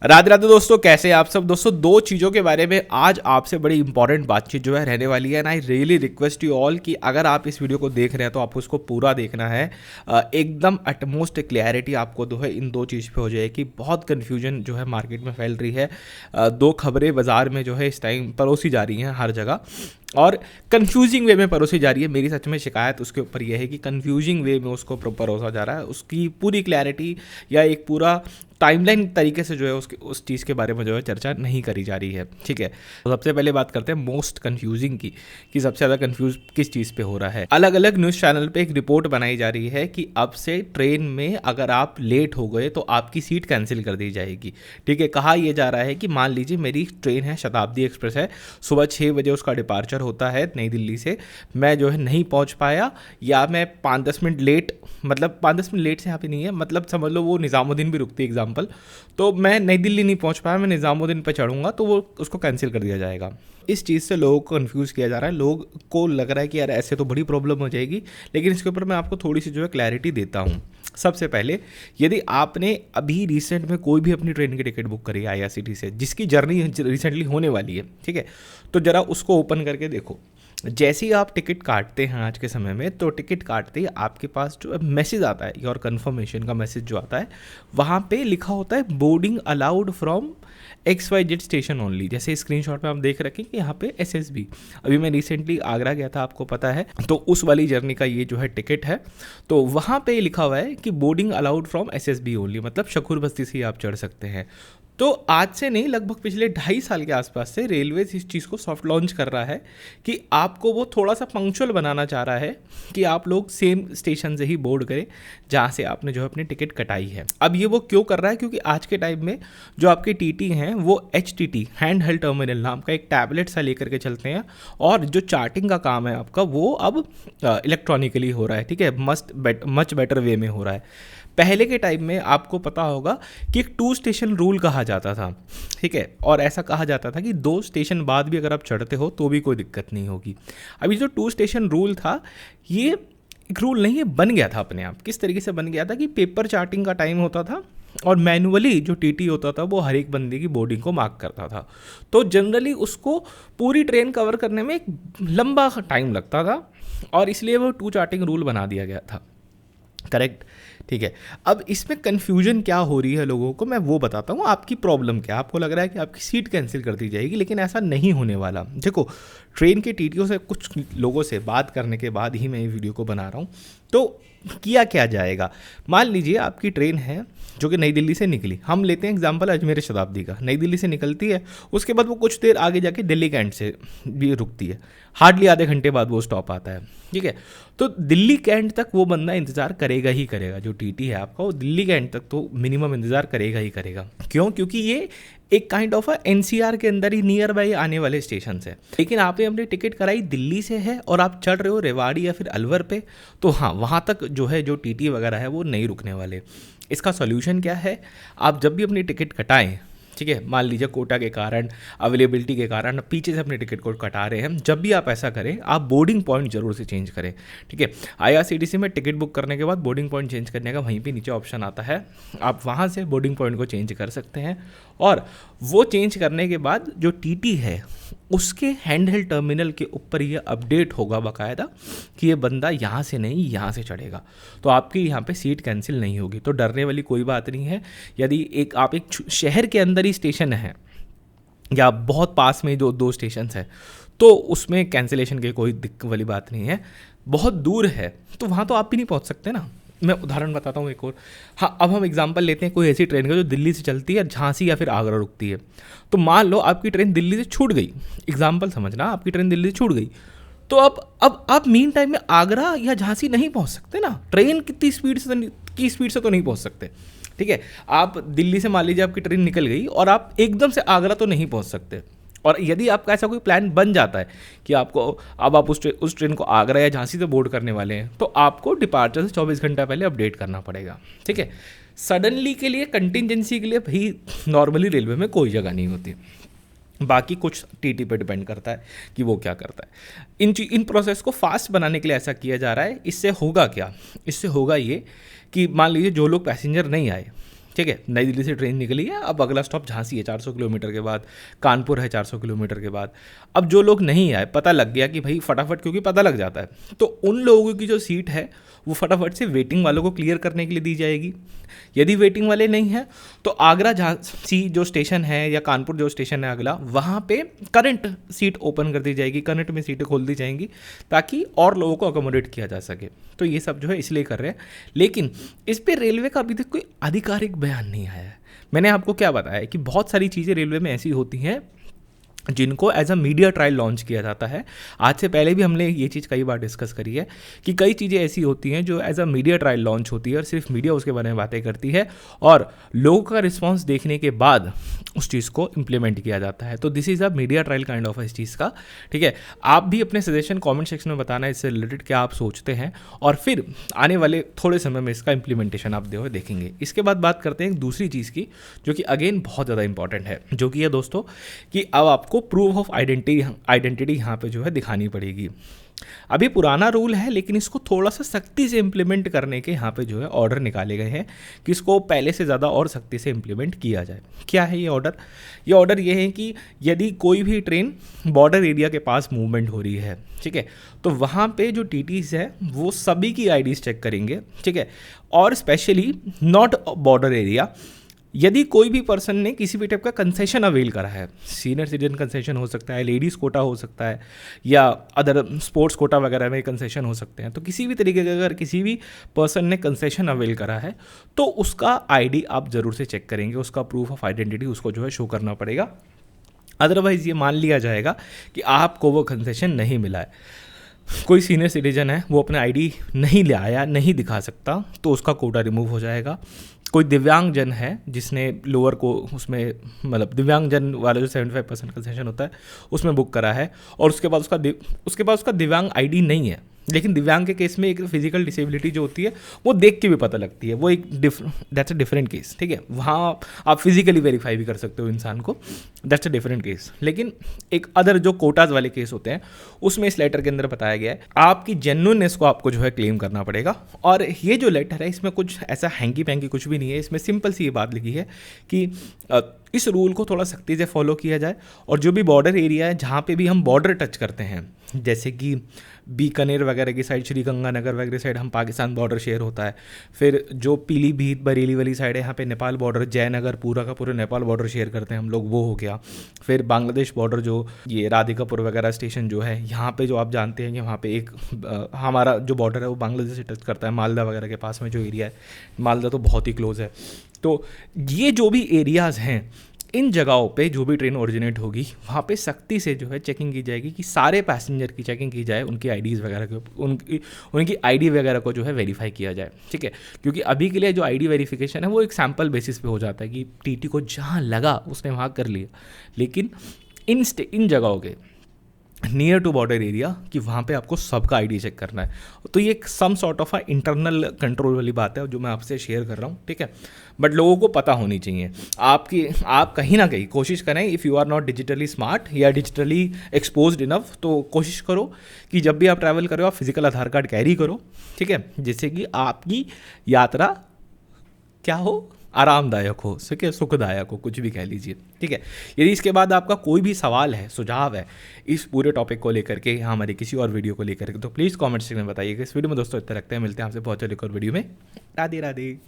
राधे राधे दोस्तों, कैसे हैं आप सब। दोस्तों, दो चीज़ों के बारे में आज आपसे बड़ी इंपॉर्टेंट बातचीत जो है रहने वाली है। And I really request you all कि अगर आप इस वीडियो को देख रहे हैं तो आपको उसको पूरा देखना है। एकदम अटमोस्ट क्लैरिटी आपको जो है इन दो चीज़ पे हो जाएगी। बहुत कन्फ्यूजन जो है मार्केट में फैल रही है। दो खबरें बाजार में जो है इस टाइम परोसी जा रही हैं हर जगह, और कन्फ्यूजिंग वे में परोसी जा रही है। मेरी सच में शिकायत उसके ऊपर यह है कि कन्फ्यूजिंग वे में उसको परोसा जा रहा है। उसकी पूरी क्लैरिटी या एक पूरा टाइमलाइन तरीके से जो है उस चीज़ के बारे में जो है चर्चा नहीं करी जा रही है। ठीक है, तो सबसे पहले बात करते हैं मोस्ट कन्फ्यूजिंग की, कि सबसे ज़्यादा कन्फ्यूज किस चीज़ पे हो रहा है। अलग अलग न्यूज़ चैनल पे एक रिपोर्ट बनाई जा रही है कि अब से ट्रेन में अगर आप लेट हो गए तो आपकी सीट कैंसिल कर दी जाएगी। ठीक है, कहा यह जा रहा है कि मान लीजिए मेरी ट्रेन है, शताब्दी एक्सप्रेस है, सुबह 6 बजे उसका डिपार्चर होता है नई दिल्ली से। मैं जो है नहीं पहुंच पाया, या मैं 5-10 मिनट लेट, मतलब 5-10 मिनट लेट से यहाँ पे नहीं है, मतलब समझ लो वो निज़ामुद्दीन भी रुकती है एग्जाम्पल, तो मैं नई दिल्ली नहीं पहुंच पाया, मैं निज़ामुद्दीन पे चढ़ूंगा तो वो उसको कैंसिल कर दिया जाएगा। इस चीज़ से लोगों को कन्फ्यूज़ किया जा रहा है। लोग को लग रहा है कि यार ऐसे तो बड़ी प्रॉब्लम हो जाएगी, लेकिन इसके ऊपर मैं आपको थोड़ी सी जो है क्लैरिटी देता हूँ। सबसे पहले, यदि आपने अभी रिसेंट में कोई भी अपनी ट्रेन की टिकट बुक करी है IRCTC से, जिसकी जर्नी रिसेंटली होने वाली है, ठीक है, तो ज़रा उसको ओपन करके देखो। जैसे ही आप टिकट काटते हैं आज के समय में, तो टिकट काटते ही आपके पास जो मैसेज आता है, योर कन्फर्मेशन का मैसेज जो आता है, वहाँ पे लिखा होता है boarding allowed from XYZ station only. जैसे स्क्रीनशॉट में आप देख रखें कि यहाँ पे SSB, अभी मैं रिसेंटली आगरा गया था, आपको पता है, तो उस वाली जर्नी का ये जो है टिकट है। तो वहाँ पे लिखा हुआ है कि boarding allowed from SSB only, मतलब शकूर बस्ती से ही आप चढ़ सकते हैं। तो आज से नहीं, लगभग पिछले 2.5 साल के आसपास से रेलवे इस चीज़ को सॉफ्ट लॉन्च कर रहा है कि आपको वो थोड़ा सा पंक्चुअल बनाना चाह रहा है कि आप लोग सेम स्टेशन से ही बोर्ड करें जहाँ से आपने जो है अपनी टिकट कटाई है। अब ये वो क्यों कर रहा है, क्योंकि आज के टाइम में जो आपके TT हैं वो HTT, हैंड हेल्ड टर्मिनल नाम का एक टैबलेट सा लेकर के चलते हैं, और जो चार्टिंग का काम है आपका वो अब इलेक्ट्रॉनिकली हो रहा है। ठीक है, मच बेटर वे में हो रहा है। पहले के टाइम में आपको पता होगा कि एक 2 स्टेशन रूल कहा जाता था। ठीक है, और ऐसा कहा जाता था कि 2 स्टेशन बाद भी अगर आप चढ़ते हो तो भी कोई दिक्कत नहीं होगी। अभी जो 2 स्टेशन रूल था, ये एक रूल नहीं है, बन गया था अपने आप। किस तरीके से बन गया था कि पेपर चार्टिंग का टाइम होता था, और मैनुअली जो TT होता था वो हर एक बंदे की बोर्डिंग को मार्क करता था। तो जनरली उसको पूरी ट्रेन कवर करने में एक लंबा टाइम लगता था, और इसलिए वो 2 चार्टिंग रूल बना दिया गया था। करेक्ट, ठीक है। अब इसमें कन्फ्यूजन क्या हो रही है लोगों को, मैं वो बताता हूँ। आपकी प्रॉब्लम क्या, आपको लग रहा है कि आपकी सीट कैंसिल कर दी जाएगी, लेकिन ऐसा नहीं होने वाला। देखो, ट्रेन के TTO से कुछ लोगों से बात करने के बाद ही मैं ये वीडियो को बना रहा हूँ। तो किया क्या जाएगा, मान लीजिए आपकी ट्रेन है जो कि नई दिल्ली से निकली, हम लेते हैं एग्जांपल अजमेर शताब्दी का। नई दिल्ली से निकलती है, उसके बाद वो कुछ देर आगे जाके दिल्ली कैंट से भी रुकती है, हार्डली आधे घंटे बाद वो स्टॉप आता है। ठीक है, तो दिल्ली कैंट तक वो बंदा इंतज़ार करेगा ही करेगा। जो TT है आपका, वो दिल्ली कैंट तक तो मिनिमम इंतज़ार करेगा ही करेगा। क्यों? क्योंकि ये एक काइंड ऑफ NCR के अंदर ही नियर बाई आने वाले स्टेशन है। लेकिन आपने अपनी टिकट कराई दिल्ली से है और आप चढ़ रहे हो रेवाड़ी या फिर अलवर पे, तो हाँ, वहाँ तक जो है जो TT वगैरह है वो नहीं रुकने वाले। इसका सॉल्यूशन क्या है, आप जब भी अपनी टिकट कटाएं, ठीक है, मान लीजिए कोटा के कारण, अवेलेबिलिटी के कारण पीछे से अपने टिकट को कटा रहे हैं, जब भी आप ऐसा करें आप बोर्डिंग पॉइंट जरूर से चेंज करें। ठीक है, IRCTC में टिकट बुक करने के बाद बोर्डिंग पॉइंट चेंज करने का वहीं पे नीचे ऑप्शन आता है, आप वहाँ से बोर्डिंग पॉइंट को चेंज कर सकते हैं। और वो चेंज करने के बाद जो TT है उसके हैंडहेल्ड टर्मिनल के ऊपर ये अपडेट होगा बाकायदा कि ये बंदा यहाँ से नहीं यहाँ से चढ़ेगा, तो आपकी यहाँ पे सीट कैंसिल नहीं होगी। तो डरने वाली कोई बात नहीं है। यदि आप एक शहर के अंदर ही स्टेशन है या बहुत पास में जो 2 स्टेशन है, तो उसमें कैंसिलेशन की कोई दिक्कत वाली बात नहीं है। बहुत दूर है तो वहाँ तो आप भी नहीं पहुँच सकते ना। मैं उदाहरण बताता हूँ एक और। हाँ, अब हम एग्जांपल लेते हैं कोई ऐसी ट्रेन का जो दिल्ली से चलती है, झांसी या फिर आगरा रुकती है। तो मान लो आपकी ट्रेन दिल्ली से छूट गई, एग्जांपल समझना, आपकी ट्रेन दिल्ली से छूट गई, तो अब आप मीन टाइम में आगरा या झांसी नहीं पहुँच सकते ना। ट्रेन कितनी स्पीड से तो नहीं पहुँच सकते। ठीक है, आप दिल्ली से मान लीजिए आपकी ट्रेन निकल गई और आप एकदम से आगरा तो नहीं पहुँच सकते। और यदि आपका ऐसा कोई प्लान बन जाता है कि आपको अब आप उस ट्रेन को आगरा या झांसी से बोर्ड करने वाले हैं, तो आपको डिपार्चर से 24 घंटा पहले अपडेट करना पड़ेगा। ठीक है, सडनली के लिए, कंटिजेंसी के लिए भाई नॉर्मली रेलवे में कोई जगह नहीं होती। बाकी कुछ TT पे डिपेंड करता है कि वो क्या करता है। इन प्रोसेस को फास्ट बनाने के लिए ऐसा किया जा रहा है। इससे होगा क्या, इससे होगा ये कि मान लीजिए जो लोग पैसेंजर नहीं आए, ठीक है, नई दिल्ली से ट्रेन निकली है, अब अगला स्टॉप झांसी है 400 किलोमीटर के बाद, कानपुर है 400 किलोमीटर के बाद। अब जो लोग नहीं आए, पता लग गया कि भाई फटाफट, क्योंकि पता लग जाता है, तो उन लोगों की जो सीट है वो फटाफट से वेटिंग वालों को क्लियर करने के लिए दी जाएगी। यदि वेटिंग वाले नहीं हैं तो आगरा झांसी जो स्टेशन है या कानपुर जो स्टेशन है अगला, वहाँ पे करंट सीट ओपन कर दी जाएगी, करंट में सीटें खोल दी जाएंगी ताकि और लोगों को अकोमोडेट किया जा सके। तो ये सब जो है इसलिए कर रहे हैं, लेकिन इस पर रेलवे का अभी तक कोई आधिकारिक बयान नहीं आया है। मैंने आपको क्या बताया कि बहुत सारी चीज़ें रेलवे में ऐसी होती हैं जिनको as a media trial launch किया जाता है। आज से पहले भी हमने ये चीज़ कई बार डिस्कस करी है कि कई चीज़ें ऐसी होती हैं जो as a media trial launch होती है और सिर्फ मीडिया उसके बारे में बातें करती है और लोगों का रिस्पांस देखने के बाद उस चीज़ को इम्प्लीमेंट किया जाता है। तो this is a media trial kind of इस चीज़ का, ठीक है। आप भी अपने सजेशन कॉमेंट सेक्शन में बताना इससे रिलेटेड क्या आप सोचते हैं और फिर आने वाले थोड़े समय में इसका इम्प्लीमेंटेशन आप देखेंगे। इसके बाद बात करते हैं एक दूसरी चीज़ की जो कि अगेन बहुत ज़्यादा इंपॉर्टेंट है, जो कि है दोस्तों कि अब आपको प्रूफ ऑफ आइडेंटिटी यहाँ पे जो है दिखानी पड़ेगी। अभी पुराना रूल है लेकिन इसको थोड़ा सा सख्ती से इम्प्लीमेंट करने के यहाँ पे जो है ऑर्डर निकाले गए हैं कि इसको पहले से ज़्यादा और सख्ती से इम्प्लीमेंट किया जाए। क्या है ये ऑर्डर? ये ऑर्डर ये है कि यदि कोई भी ट्रेन बॉर्डर एरिया के पास मूवमेंट हो रही है, ठीक है, तो वहाँ पे जो टीटीज़ है वो सभी की आईडीज़ चेक करेंगे, ठीक है, और स्पेशली नॉट बॉर्डर एरिया यदि कोई भी पर्सन ने किसी भी टाइप का कंसेशन अवेल करा है, सीनियर सिटीजन कंसेशन हो सकता है, लेडीज़ कोटा हो सकता है या अदर स्पोर्ट्स कोटा वगैरह में कंसेशन हो सकते हैं, तो किसी भी तरीके का अगर किसी भी पर्सन ने कंसेशन अवेल करा है तो उसका आईडी आप ज़रूर से चेक करेंगे, उसका प्रूफ ऑफ आइडेंटिटी उसको जो है शो करना पड़ेगा। अदरवाइज़ ये मान लिया जाएगा कि आपको वो कंसेशन नहीं मिला है। कोई सीनियर सिटीजन है वो अपने आईडी नहीं ले आया, नहीं दिखा सकता, तो उसका कोटा रिमूव हो जाएगा। कोई दिव्यांगजन है जिसने लोअर को उसमें मतलब दिव्यांगजन वाला जो 75% कंसेशन होता है उसमें बुक करा है और उसके बाद उसका दिव्यांग आईडी नहीं है, लेकिन दिव्यांग के केस में एक फिजिकल डिसेबिलिटी जो होती है वो देख के भी पता लगती है, वो एक दैट्स अ डिफरेंट केस, ठीक है। वहाँ आप फिजिकली वेरीफाई भी कर सकते हो इंसान को, दैट्स अ डिफरेंट केस। लेकिन एक अदर जो कोटाज वाले केस होते हैं उसमें इस लेटर के अंदर बताया गया है आपकी जेन्युइननेस को आपको जो है क्लेम करना पड़ेगा। और ये जो लेटर है इसमें कुछ ऐसा हैंकी पैंकी कुछ भी नहीं है, इसमें सिंपल सी ये बात लिखी है कि इस रूल को थोड़ा सख्ती से फॉलो किया जाए और जो भी बॉर्डर एरिया है जहाँ पे भी हम बॉर्डर टच करते हैं, जैसे कि बीकानेर वगैरह की साइड, श्री गंगानगर वगैरह साइड हम पाकिस्तान बॉर्डर शेयर होता है, फिर जो पीलीभीत बरेली वाली साइड है यहाँ पे नेपाल बॉर्डर, जयनगर पूरा का पूरा नेपाल बॉर्डर शेयर करते हैं हम लोग, वो हो गया। फिर बांग्लादेश बॉर्डर जो ये राधिकापुर वगैरह स्टेशन जो है यहाँ पे जो आप जानते हैं कि वहाँ पे एक हमारा जो बॉर्डर है वो बांग्लादेश से टच करता है, मालदा वगैरह के पास में जो एरिया है, मालदा तो बहुत ही क्लोज है। तो ये जो भी एरियाज़ हैं इन जगहों पे जो भी ट्रेन ओरिजिनेट होगी वहाँ पे सख्ती से जो है चेकिंग की जाएगी कि सारे पैसेंजर की चेकिंग की जाए, उनकी आईडीज़ वगैरह के उनकी आईडी वगैरह को जो है वेरीफाई किया जाए, ठीक है। क्योंकि अभी के लिए जो आईडी वेरिफिकेशन है वो एक सैम्पल बेसिस पे हो जाता है कि टीटी को जहाँ लगा उसने वहाँ कर लिया, लेकिन इन जगहों के नियर टू बॉर्डर एरिया कि वहाँ पे आपको सबका आईडी चेक करना है। तो ये some sort of internal control वाली बात है जो मैं आपसे शेयर कर रहा हूँ, ठीक है। बट लोगों को पता होनी चाहिए। आप कहीं ना कहीं कोशिश करें, if you are not digitally smart या डिजिटली एक्सपोज्ड इनफ, तो कोशिश करो कि जब भी आप ट्रैवल करो आप फिजिकल आधार कार्ड कैरी करो, ठीक है, जिससे कि आपकी यात्रा क्या हो, आरामदायक हो, सुखदायक हो, कुछ भी कह लीजिए, ठीक है। यदि इसके बाद आपका कोई भी सवाल है, सुझाव है इस पूरे टॉपिक को लेकर के या हमारे किसी और वीडियो को लेकर के, तो प्लीज़ कमेंट सेक्शन में बताइएगा। इस वीडियो में दोस्तों इतना रखते हैं, मिलते हैं आपसे बहुत जल्द एक और वीडियो में। राधे राधे।